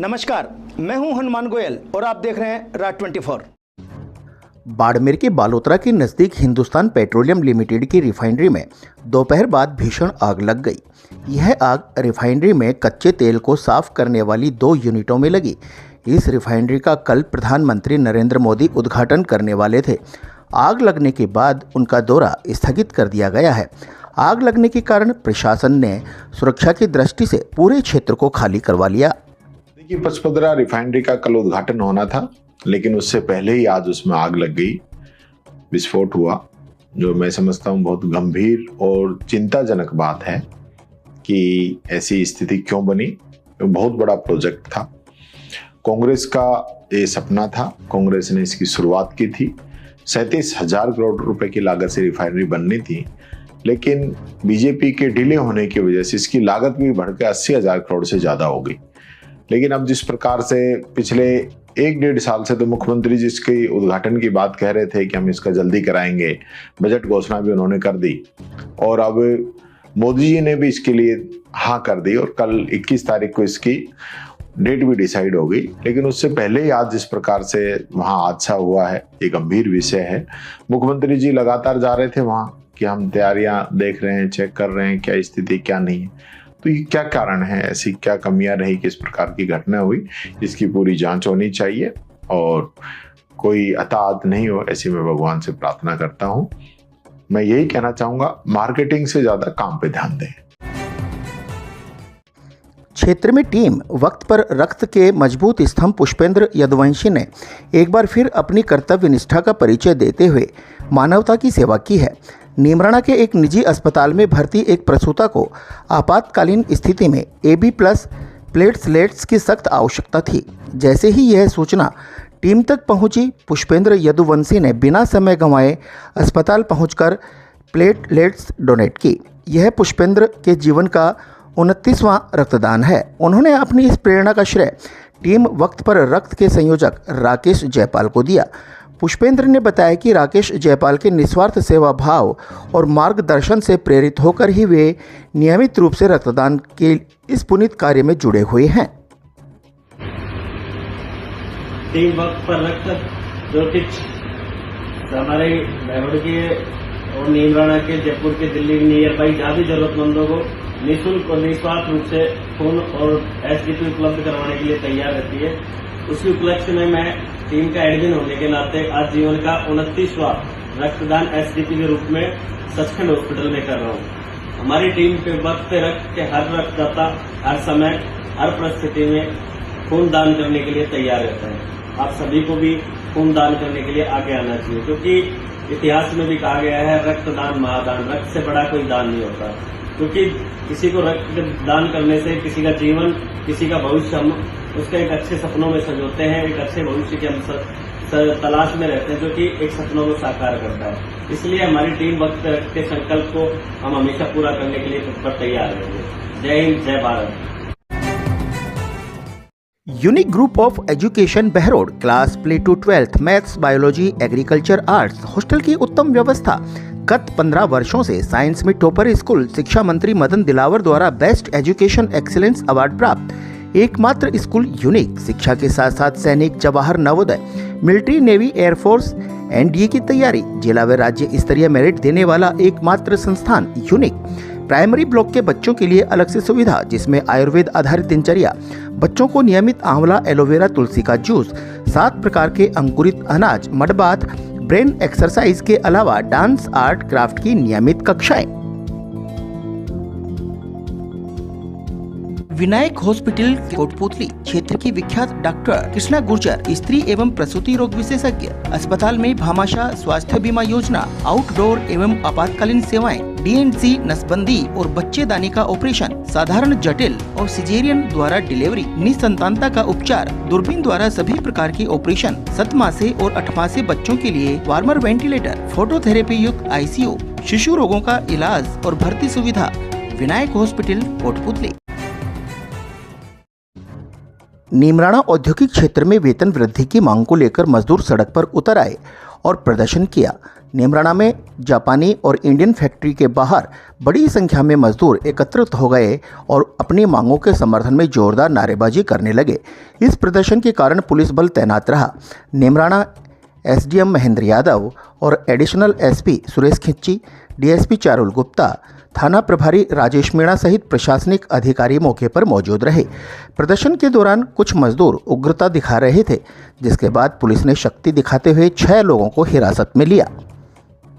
नमस्कार, मैं हूं हनुमान गोयल और आप देख रहे हैं राज 24। बाड़मेर के बालोतरा के नज़दीक हिंदुस्तान पेट्रोलियम लिमिटेड की रिफाइनरी में दोपहर बाद भीषण आग लग गई। यह आग रिफाइनरी में कच्चे तेल को साफ करने वाली 2 यूनिटों में लगी। इस रिफाइनरी का कल प्रधानमंत्री नरेंद्र मोदी उद्घाटन करने वाले थे। आग लगने के बाद उनका दौरा स्थगित कर दिया गया है। आग लगने के कारण प्रशासन ने सुरक्षा की दृष्टि से पूरे क्षेत्र को खाली करवा लिया। देखिए, पचपदरा रिफाइनरी का कल उद्घाटन होना था, लेकिन उससे पहले ही आज उसमें आग लग गई, विस्फोट हुआ, जो मैं समझता हूँ बहुत गंभीर और चिंताजनक बात है कि ऐसी स्थिति क्यों बनी। बहुत बड़ा प्रोजेक्ट था, कांग्रेस का ये सपना था, कांग्रेस ने इसकी शुरुआत की थी। 37,000 करोड़ रुपए की लागत से रिफाइनरी बननी थी, लेकिन बीजेपी के डिले होने की वजह से इसकी लागत भी बढ़कर 80,000 करोड़ से ज्यादा हो गई। लेकिन अब जिस प्रकार से पिछले 1-1.5 साल से तो मुख्यमंत्री जी इसके उद्घाटन की बात कह रहे थे कि हम इसका जल्दी कराएंगे, बजट घोषणा भी उन्होंने कर दी और अब मोदी जी ने भी इसके लिए हाँ कर दी और कल 21 तारीख को इसकी डेट भी डिसाइड हो गई। लेकिन उससे पहले ही आज जिस प्रकार से वहाँ हादसा हुआ है, ये गंभीर विषय है। मुख्यमंत्री जी लगातार जा रहे थे वहाँ कि हम तैयारियां देख रहे हैं, चेक कर रहे हैं क्या स्थिति क्या नहीं है। तो ये क्या कारण है, ऐसी क्या कमियां रही, किस प्रकार की घटना हुई, इसकी पूरी जांच होनी चाहिए और कोई हताहत नहीं हो, ऐसी मैं भगवान से प्रार्थना करता हूं। मैं यही कहना चाहूंगा, मार्केटिंग से ज्यादा काम पे ध्यान दें। क्षेत्र में टीम वक्त पर रक्त के मजबूत स्तंभ पुष्पेंद्र यदुवंशी ने एक बार फिर अपनी कर्तव्य निष्ठा का परिचय देते हुए मानवता की सेवा की है। नीमराणा के एक निजी अस्पताल में भर्ती एक प्रसूता को आपातकालीन स्थिति में AB+ प्लेटलेट्स की सख्त आवश्यकता थी। जैसे ही यह सूचना टीम तक पहुंची, पुष्पेंद्र यदुवंशी ने बिना समय गंवाए अस्पताल पहुंचकर प्लेटलेट्स डोनेट की। यह पुष्पेंद्र के जीवन का 29वां रक्तदान है। उन्होंने अपनी इस प्रेरणा का श्रेय टीम वक्त पर रक्त के संयोजक राकेश जयपाल को दिया। पुष्पेंद्र ने बताया कि राकेश जयपाल के निस्वार्थ सेवा भाव और मार्गदर्शन से प्रेरित होकर ही वे नियमित रूप से रक्तदान के इस पुनीत कार्य में जुड़े हुए हैं। टीम वक्त पर रक्त जो कि हमारे बैवड़ के और नीमराणा के, जयपुर के, दिल्ली नियर बाई जहाँ भी जरूरतमंदों को निःशुल्क और निस्वार्थ रूप से खून और SDP उपलब्ध करवाने के लिए तैयार रहती है। उसी उपलक्ष्य में मैं टीम का एडमिन होने के नाते आज जीवन का 29वां रक्तदान SDP के रूप में सचखंड हॉस्पिटल में कर रहा हूँ। हमारी टीम पे वक्त रक्त के हर रक्तदाता हर समय हर परिस्थिति में खून दान करने के लिए तैयार रहता है। आप सभी को भी खून दान करने के लिए आगे आना चाहिए, क्योंकि इतिहास में भी कहा गया है रक्तदान महादान, रक्त से बड़ा कोई दान नहीं होता। क्योंकि किसी को रक्त दान करने से किसी का जीवन, किसी का भविष्य हम उसका एक अच्छे सपनों में संजोते हैं, एक अच्छे भविष्य की हम तलाश में रहते हैं, जो कि एक सपनों को साकार करता है। इसलिए हमारी टीम वक्त रक्त के संकल्प को हम हमेशा पूरा करने के लिए तत्पर तैयार रहेंगे। जय हिंद, जय Bharat. Unique group of education Behror class play to 12th maths, biology, agriculture, arts hostel की उत्तम व्यवस्था। गत 15 वर्षों से साइंस में टॉपर स्कूल, शिक्षा मंत्री मदन दिलावर द्वारा बेस्ट एजुकेशन एक्सीलेंस अवार्ड प्राप्त एकमात्र स्कूल यूनिक। शिक्षा के साथ साथ सैनिक, Jawahar Navodaya, military, navy, air force, NDA की तैयारी, जिला व राज्य स्तरीय मेरिट देने वाला एकमात्र संस्थान यूनिक। प्राइमरी ब्लॉक के बच्चों के लिए अलग से सुविधा, जिसमें आयुर्वेद आधारित दिनचर्या, बच्चों को नियमित आंवला, एलोवेरा, तुलसी का जूस, 7 प्रकार के अंकुरित अनाज, मड बाथ, ब्रेन एक्सरसाइज के अलावा डांस, आर्ट, क्राफ्ट की नियमित कक्षाएं। विनायक हॉस्पिटल कोटपुतली क्षेत्र की विख्यात डॉक्टर कृष्णा गुर्जर, स्त्री एवं प्रसूति रोग विशेषज्ञ। अस्पताल में भामाशाह स्वास्थ्य बीमा योजना, आउटडोर एवं आपातकालीन सेवाएं, DNC, नसबंदी और बच्चेदानी का ऑपरेशन, साधारण, जटिल और सिजेरियन द्वारा डिलीवरी, निसंतानता का उपचार, दूरबीन द्वारा सभी प्रकार की ऑपरेशन, 7 मासे और 8 मासे बच्चों के लिए वार्मर वेंटिलेटर, फोटोथेरेपी युक्त ICU, शिशु रोगों का इलाज और भर्ती सुविधा। विनायक हॉस्पिटल कोटपुतली। नीमराणा औद्योगिक क्षेत्र में वेतन वृद्धि की मांग को लेकर मजदूर सड़क पर उतर आए और प्रदर्शन किया। नेमराना में जापानी और इंडियन फैक्ट्री के बाहर बड़ी संख्या में मजदूर एकत्रित हो गए और अपनी मांगों के समर्थन में जोरदार नारेबाजी करने लगे। इस प्रदर्शन के कारण पुलिस बल तैनात रहा। नेमराना एसडीएम महेंद्र यादव और एडिशनल एसपी सुरेश खिच्ची, डीएसपी चारुल गुप्ता, थाना प्रभारी राजेश मीणा सहित प्रशासनिक अधिकारी मौके पर मौजूद रहे। प्रदर्शन के दौरान कुछ मजदूर उग्रता दिखा रहे थे, जिसके बाद पुलिस ने शक्ति दिखाते हुए 6 लोगों को हिरासत में लिया।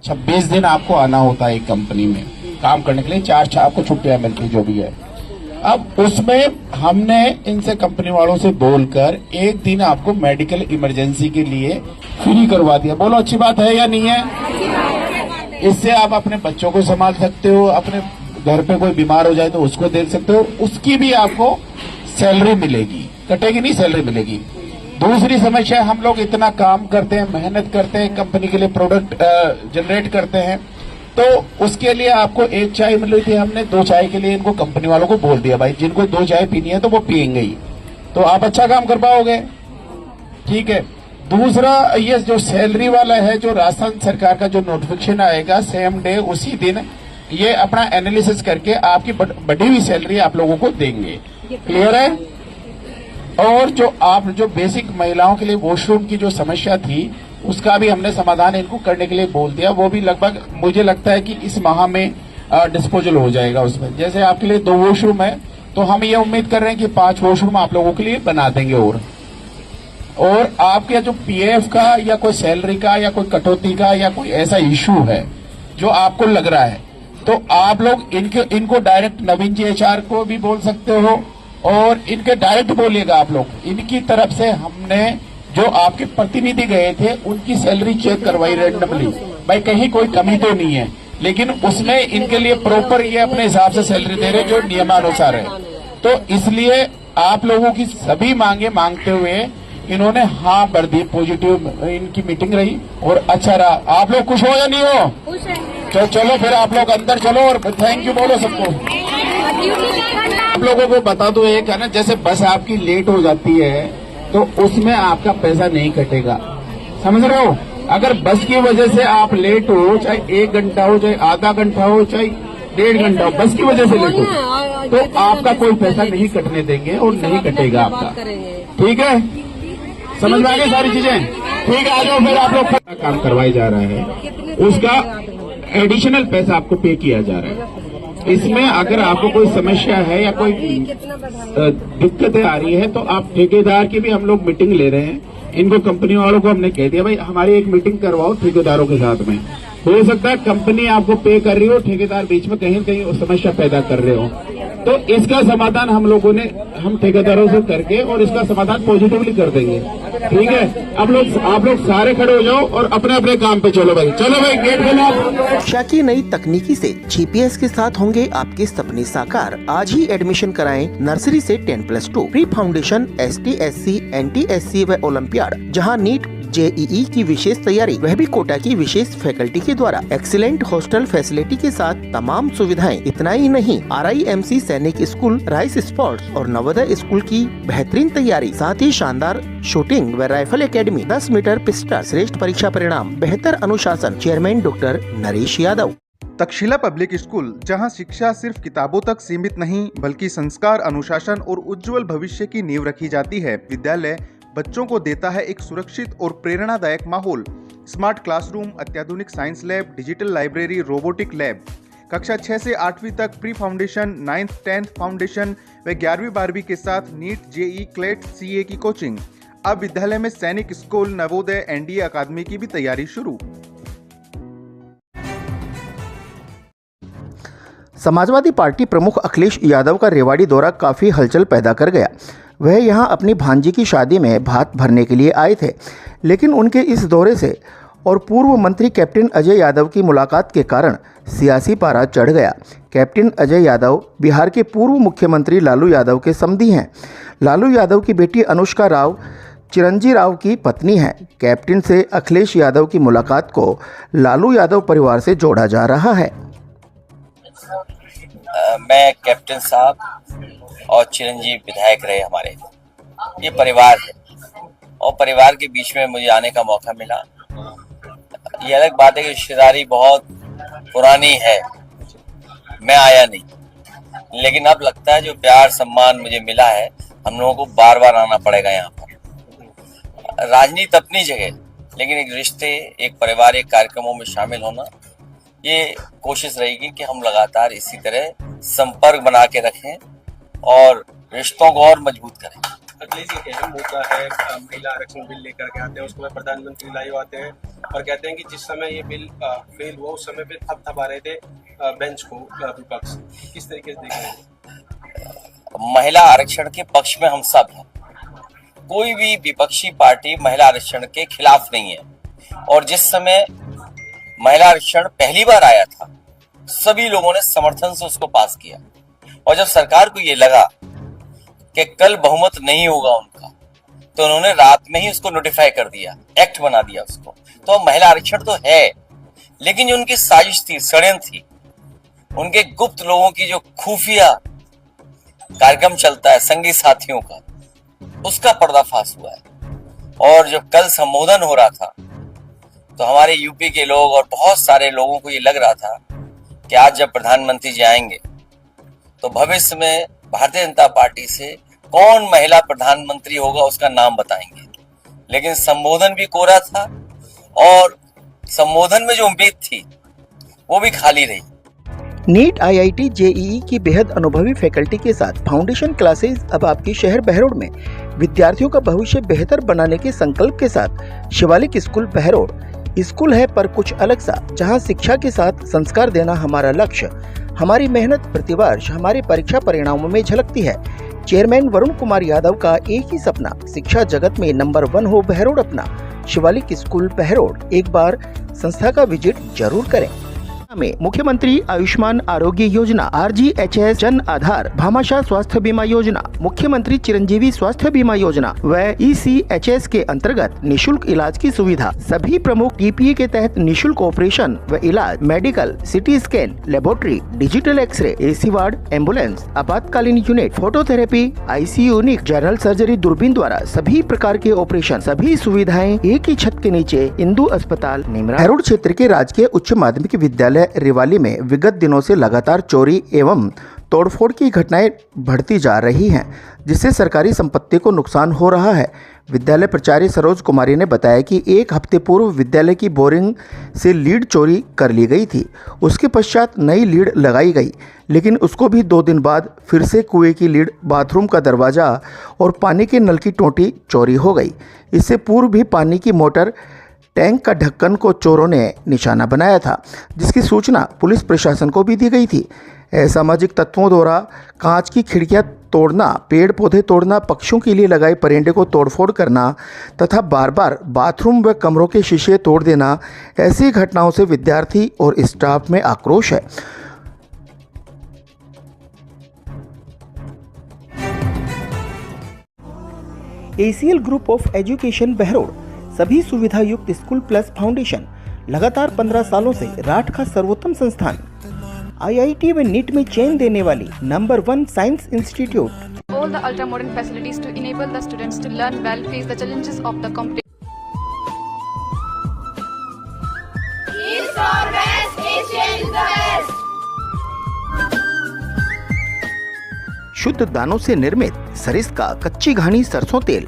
26 दिन आपको आना होता है एक कंपनी में काम करने के लिए, 4 आपको छुट्टियां मिलती जो भी है। अब उसमें हमने इनसे कंपनी वालों से बोलकर एक दिन आपको मेडिकल इमरजेंसी के लिए फ्री करवा दिया। बोलो अच्छी बात है या नहीं है? इससे आप अपने बच्चों को संभाल सकते हो, अपने घर पे कोई बीमार हो जाए तो उसको देख सकते हो, उसकी भी आपको सैलरी मिलेगी, कटेगी नहीं, सैलरी मिलेगी। दूसरी समस्या, हम लोग इतना काम करते हैं, मेहनत करते हैं, कंपनी के लिए प्रोडक्ट जनरेट करते हैं, तो उसके लिए आपको 1 चाय मिल रही थी, हमने 2 चाय के लिए इनको कंपनी वालों को बोल दिया, भाई जिनको 2 चाय पीनी है तो वो पियेंगे ही, तो आप अच्छा काम कर पाओगे। ठीक है। दूसरा, ये जो सैलरी वाला है, जो राजस्थान सरकार का जो नोटिफिकेशन आएगा सेम डे उसी दिन ये अपना एनालिसिस करके आपकी बढ़ी हुई सैलरी आप लोगों को देंगे। क्लियर है? और जो बेसिक महिलाओं के लिए वॉशरूम की जो समस्या थी उसका भी हमने समाधान इनको करने के लिए बोल दिया, वो भी लगभग मुझे लगता है कि इस माह में डिस्पोजल हो जाएगा उसमें। जैसे आपके लिए 2 वॉशरूम है तो हम ये उम्मीद कर रहे हैं कि 5 वॉशरूम आप लोगों के लिए बना देंगे। और आपके जो पीएफ का या कोई सैलरी का या कोई कटौती का या कोई ऐसा इशू है जो आपको लग रहा है, तो आप लोग इनको डायरेक्ट नवीन जी एचआर को भी बोल सकते हो और इनके डायरेक्ट बोलिएगा आप लोग। इनकी तरफ से हमने जो आपके प्रतिनिधि गए थे उनकी सैलरी चेक करवाई रैंडमली, भाई कहीं कोई कमी तो नहीं है, लेकिन उसमें इनके लिए प्रॉपर ये अपने हिसाब से सैलरी दे रहे जो नियमानुसार है। तो इसलिए आप लोगों की सभी मांगे मांगते हुए इन्होंने हाँ भर दी, पॉजिटिव इनकी मीटिंग रही और अच्छा रहा। आप लोग खुश हो या नहीं हो? तो चलो फिर आप लोग अंदर चलो और थैंक यू बोलो सबको। आप लोगों को बता दो एक है ना, जैसे बस आपकी लेट हो जाती है तो उसमें आपका पैसा नहीं कटेगा, समझ रहे हो? अगर बस की वजह से आप लेट हो, चाहे 1 घंटा हो, चाहे आधा घंटा हो, चाहे 1.5 घंटा हो, बस की वजह से लेट हो तो आपका कोई पैसा नहीं कटने देंगे और नहीं कटेगा आपका। ठीक है? समझ में आ गई सारी चीजें? ठीक है, आ जाओ फिर। आप लोग काम करवाया जा रहा है, उसका एडिशनल पैसा आपको पे किया जा रहा है। इसमें अगर आपको कोई समस्या है या कोई दिक्कतें आ रही है तो आप ठेकेदार की भी हम लोग मीटिंग ले रहे हैं। इनको कंपनी वालों को हमने कह दिया भाई हमारी एक मीटिंग करवाओ ठेकेदारों के साथ में। हो सकता है कंपनी आपको पे कर रही हो, ठेकेदार बीच में कहीं न कहीं समस्या पैदा कर रहे हो, तो इसका समाधान हम लोगों ने हम ठेकेदारों से करके और इसका समाधान पॉजिटिवली कर देंगे। ठीक है? आप लोग सारे खड़े हो जाओ और अपने अपने काम पे चलो भाई। चलो भाई, गेट खोलो। शिक्षा की नई तकनीकी से जीपीएस के साथ होंगे आपके सपने साकार। आज ही एडमिशन कराएं नर्सरी से 10+2 प्री फाउंडेशन, ST/SC, NT/SC व ओलंपियाड, जहां नीट JEE की विशेष तैयारी, वह भी कोटा की विशेष फैकल्टी के द्वारा। एक्सीलेंट हॉस्टल फैसिलिटी के साथ तमाम सुविधाएं। इतना ही नहीं, RIMC सैनिक स्कूल, राइस स्पोर्ट्स और नवोदय स्कूल की बेहतरीन तैयारी, साथ ही शानदार शूटिंग व राइफल एकेडमी, 10 मीटर पिस्टल, श्रेष्ठ परीक्षा परिणाम, बेहतर अनुशासन। Chairman doctor Naresh Yadav. Takshashila public school, जहां शिक्षा सिर्फ किताबों तक सीमित नहीं बल्कि संस्कार, अनुशासन और उज्जवल भविष्य की नींव रखी जाती है। विद्यालय बच्चों को देता है एक सुरक्षित और प्रेरणादायक माहौल। स्मार्ट क्लासरूम, अत्याधुनिक science lab, digital library, robotic lab. कक्षा 6 से 8वीं तक pre foundation, 9th 10th foundation व 11वीं 12वीं के साथ नीट, JEE, क्लेट, CA की कोचिंग। अब विद्यालय में सैनिक स्कूल, नवोदय, NDA अकादमी की भी तैयारी शुरू। समाजवादी पार्टी प्रमुख अखिलेश यादव का रेवाड़ी दौरा काफ़ी हलचल पैदा कर गया। वह यहां अपनी भांजी की शादी में भात भरने के लिए आए थे, लेकिन उनके इस दौरे से और पूर्व मंत्री कैप्टन अजय यादव की मुलाकात के कारण सियासी पारा चढ़ गया। कैप्टन अजय यादव बिहार के पूर्व मुख्यमंत्री लालू यादव के समधी हैं। लालू यादव की बेटी अनुष्का राव चिरंजी राव की पत्नी हैं। कैप्टन से अखिलेश यादव की मुलाकात को लालू यादव परिवार से जोड़ा जा रहा है। मैं कैप्टन साहब और चिरंजीव विधायक रहे हमारे, ये परिवार है और परिवार के बीच में मुझे आने का मौका मिला। ये अलग बात है कि रिश्तेदारी बहुत पुरानी है, मैं आया नहीं, लेकिन अब लगता है जो प्यार सम्मान मुझे मिला है, हम लोगों को बार बार आना पड़ेगा यहाँ पर। राजनीति अपनी जगह, लेकिन एक रिश्ते, एक पारिवारिक कार्यक्रमों में शामिल होना, ये कोशिश रहेगी कि हम लगातार इसी तरह संपर्क बना के रखें और रिश्तों को और मजबूत करें। अखिलेश जी अहम मुद्दा है, महिला आरक्षण बिल लेकर के आते हैं, उसके बाद प्रधानमंत्री लाइव आते हैं और कहते हैं कि जिस समय ये बिल फेल हुआ उस समय पे थपथपा रहे थे बेंच को विपक्ष। किस तरीके से देख रहे हैं? महिला आरक्षण के पक्ष में हम सब हैं, कोई भी विपक्षी पार्टी महिला आरक्षण के खिलाफ नहीं है। और जिस समय महिला आरक्षण पहली बार आया था, सभी लोगों ने समर्थन से उसको पास किया, और जब सरकार को ये लगा कि कल बहुमत नहीं होगा उनका, तो उन्होंने रात में ही उसको नोटिफाई कर दिया, एक्ट बना दिया उसको। तो महिला आरक्षण तो है, लेकिन जो उनकी साजिश थी, षड्यंत्र थी, उनके गुप्त लोगों की जो खुफिया कार्यक्रम चलता है संगी साथियों का, उसका पर्दाफाश हुआ है। और जब कल संबोधन हो रहा था, तो हमारे यूपी के लोग और बहुत सारे लोगों को ये लग रहा था कि आज जब प्रधानमंत्री जी आएंगे तो भविष्य में भारतीय जनता पार्टी से कौन महिला प्रधानमंत्री होगा उसका नाम बताएंगे। लेकिन संबोधन भी कोरा था और संबोधन में जो उम्मीद थी वो भी खाली रही। नीट, आईआईटी, जेईई की बेहद अनुभवी फैकल्टी के साथ फाउंडेशन क्लासेस अब आपके शहर बहरोड में विद्यार्थियों का भविष्य बेहतर बनाने के संकल्प के साथ शिवालिक स्कूल बहरोड स्कूल है, पर कुछ अलग सा, जहां शिक्षा के साथ संस्कार देना हमारा लक्ष्य। हमारी मेहनत प्रतिवर्ष हमारे परीक्षा परिणामों में झलकती है। चेयरमैन वरुण कुमार यादव का एक ही सपना, शिक्षा जगत में नंबर 1 हो बहरोड अपना। शिवालिक स्कूल बहरोड, एक बार संस्था का विजिट जरूर करें। में मुख्यमंत्री आयुष्मान आरोग्य योजना, RGHS जन आधार, भामाशाह स्वास्थ्य बीमा योजना, मुख्यमंत्री चिरंजीवी स्वास्थ्य बीमा योजना व ECHS के अंतर्गत निशुल्क इलाज की सुविधा। सभी प्रमुख TPA के तहत निशुल्क ऑपरेशन व इलाज, medical, CT scan, laboratory, digital x ray, AC ward, ambulance, आपातकालीन unit, phototherapy, ICU unit, general surgery, दूरबीन द्वारा सभी प्रकार के ऑपरेशन, सभी सुविधाएं एक ही छत के नीचे। इंदु अस्पताल, निमरा। बहरोड क्षेत्र के राजकीय उच्च माध्यमिक विद्यालय रिवाली में विगत दिनों से लगातार चोरी एवं तोड़फोड़ की घटनाएं बढ़ती जा रही हैं, जिससे सरकारी संपत्ति को नुकसान हो रहा है। विद्यालय प्राचार्य सरोज कुमारी ने बताया कि एक हफ्ते पूर्व विद्यालय की बोरिंग से लीड चोरी कर ली गई थी। उसके पश्चात नई लीड लगाई गई, लेकिन उसको भी 2 दिन बाद फिर से कुएं की लीड, बाथरूम का दरवाज़ा और पानी के नल की टोंटी चोरी हो गई। इससे पूर्व भी पानी की मोटर, टैंक का ढक्कन को चोरों ने निशाना बनाया था, जिसकी सूचना पुलिस प्रशासन को भी दी गई थी। असामाजिक तत्वों द्वारा कांच की खिड़कियां तोड़ना, पेड़ पौधे तोड़ना, पक्षियों के लिए लगाए परिंदे को तोड़फोड़ करना तथा बार बार बाथरूम व कमरों के शीशे तोड़ देना, ऐसी घटनाओं से विद्यार्थी और स्टाफ में आक्रोश है। ACL group of education Behror, सभी सुविधा युक्त स्कूल प्लस फाउंडेशन, लगातार 15 सालों से राठ का सर्वोत्तम संस्थान, IIT व नीट में चेन देने वाली number 1 science institute. All the ultra modern facilities to enable the students to learn well, face the challenges of the competition. East or West, Asian is the best. शुद्ध दानों से निर्मित सरिस्का कच्ची घानी सरसों तेल,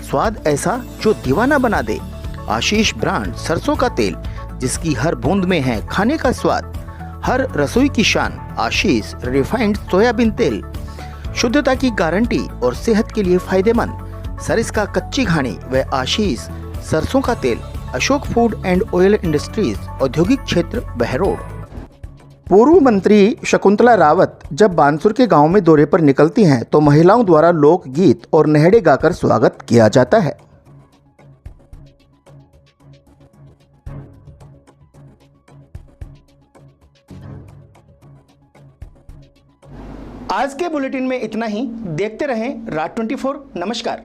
स्वाद ऐसा जो दीवाना बना दे। आशीष ब्रांड सरसों का तेल, जिसकी हर बूंद में है खाने का स्वाद। हर रसोई की शान, आशीष रिफाइंड सोयाबीन तेल, शुद्धता की गारंटी और सेहत के लिए फायदेमंद। सरिस्का कच्ची घानी व आशीष सरसों का तेल, Ashok food and oil industries, औद्योगिक क्षेत्र बहरोड। पूर्व मंत्री शकुंतला रावत जब बानसूर के गांव में दौरे पर निकलती हैं, तो महिलाओं द्वारा लोकगीत और नेहड़े गाकर स्वागत किया जाता है। आज के बुलेटिन में इतना ही। देखते रहें रात 24। नमस्कार।